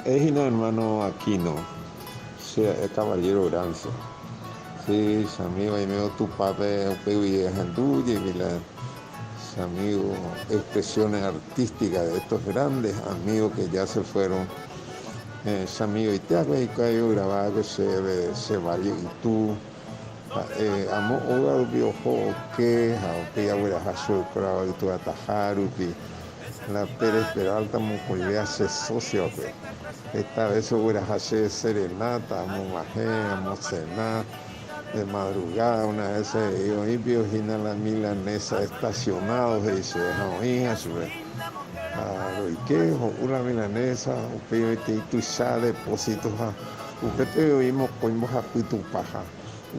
Ejino hermano Aquino, sí, es caballero Granzo. Sí, amigo, y me tu papel, y Janduye, y las amigos, expresiones artísticas de estos grandes amigos que ya se fueron. Amigo, y te hago y cayo grabar que se vaya y tú. Amo oga biojo que ya voy a hacer crowd y tu atajar la Pérez Peralta Mucolea se socio que esta vez voy a hacer serenata, amo majé, amo cenar de madrugada una vez yo y biogina la milanesa estacionados y se dejan hija sobre lo que una milanesa un peyo y tu ya depósitos usted te oímos coimos a tu paja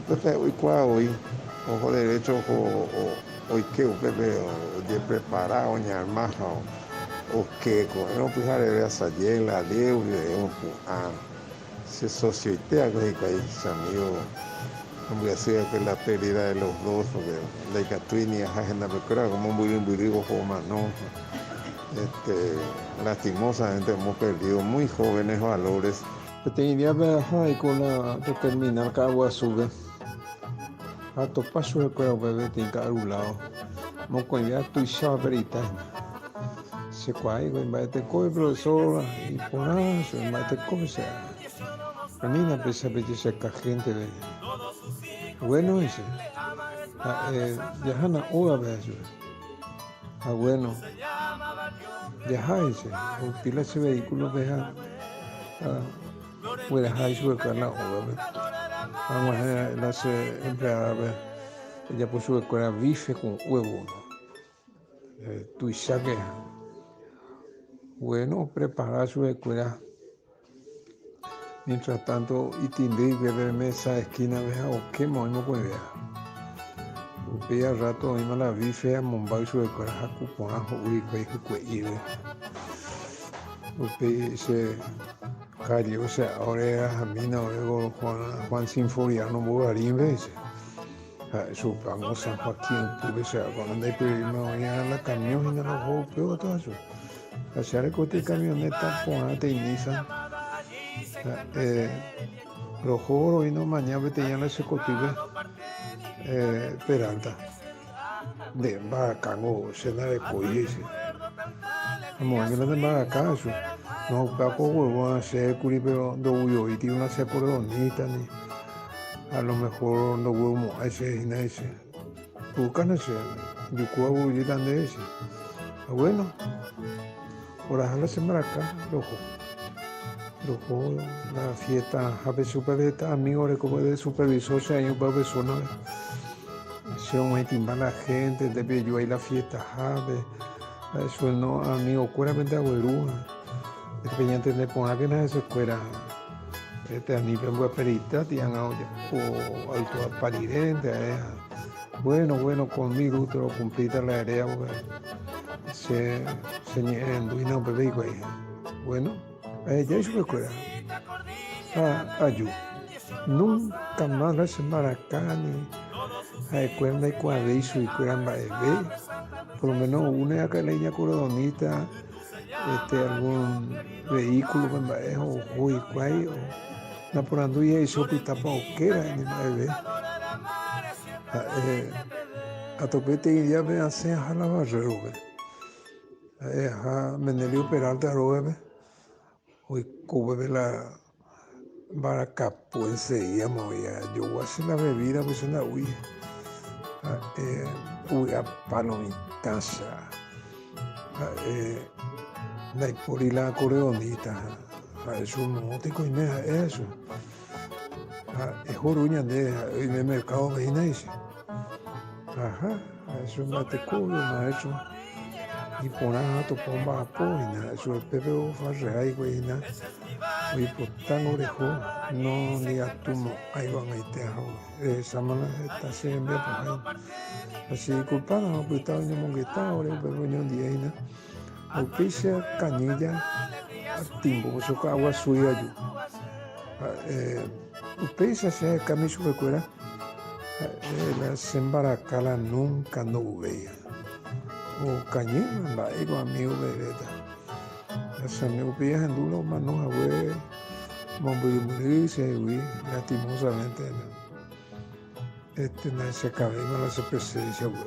usted hoy hoy ojo derecho hoy que usted de preparado ni armado o que con no pues de esa la de un se societea con el amigo hombre así que la pérdida de los dos porque la Catwini agenda pero como muy bien como no lastimosamente hemos perdido muy jóvenes valores. Tenía que con la determinar que agua sube. A tu paso de cuero bebé tiene que un lado. No con ya tu verita. Se cuai con bate coi profesor y por eso en bate cosa. A mí me pesa pedirse que gente ve. Bueno ese. Ya hana oa beso. Bueno. Viajáis, o pila ese vehículo deja puede dejar su escuela vamos a las empleadas ella por su escuela bife con huevo tu saque bueno preparar su escuela mientras tanto y tindí que verme esa esquina veja o qué movemos con ella veía rato mismo la bife a Mumbai su escuela a cupón uy que se cayó, o sea, ahora era Jamina, luego Juan Sinforiano Bogarín, ¿ves? Supongo San Joaquín, tuve, o sea, cuando hay periodismo, venía la camión y no lo golpeó, todo eso. O sea, el coche de camioneta, ponate y Nissan. Los juegos y no mañana tenían ese cotibe Peralta. De Baracango, cena de Coyese. Vamos, yo no de Baracá, eso. No, Paco huevo a hacer curi, pero no huyo y tiene una cepa bonita, ni a lo mejor no huevo a ese y nada ese. Buscan ese, yo cuavo y tan de ese. Bueno, por ahora se marca, loco, la fiesta, a ver superveta, amigos, como de supervisor, se años para personas. Se va a timbar la gente, de yo ahí la fiesta, jabe, eso no, amigo, cueramente a hueruja. Dependiente de poner que en esa escuela, a nivel de perita, tienen o alto aparidente, bueno, conmigo, te lo cumpliste la área, se enduina, bebé, bueno, ya hizo la escuela, ayú, nunca más la semana acá, ni a escuela de cuadrizo y escuela bebé, por lo menos una acá leña corodonita, algún vehículo o juicuay o napurando y eso pita pauquera en el bebé a topete y ya me hace a la barrera a Menelio Peralta robe hoy cube la baracapo enseguida movía yo voy a hacer la bebida pues una uy a palomitaza por ir la coreonita, eso no te coimeja eso. Es joruña de el mercado veina dice. Ajá, eso no te cubre, maestro. Y poner a tu pomba a poina, eso es pepe o farrea y veina. Oye, por tan orejo, no ni a tu mo, ahí van a ir esa mano está siempre por ahí. Así culpada, no, pues estaba en el mongueta, ahora el peruño de ahí, auspicia canilla a timbo, eso que agua suya yo. Auspicia se camiso de cuera, la sembaracala nunca no veía. O cañima, la ego amigo vereta. Ese amigo pilla en duro, mano, güey. Mambo y morirse, güey. Lastimosamente, ¿no? No se acaba de la presidencia, güey.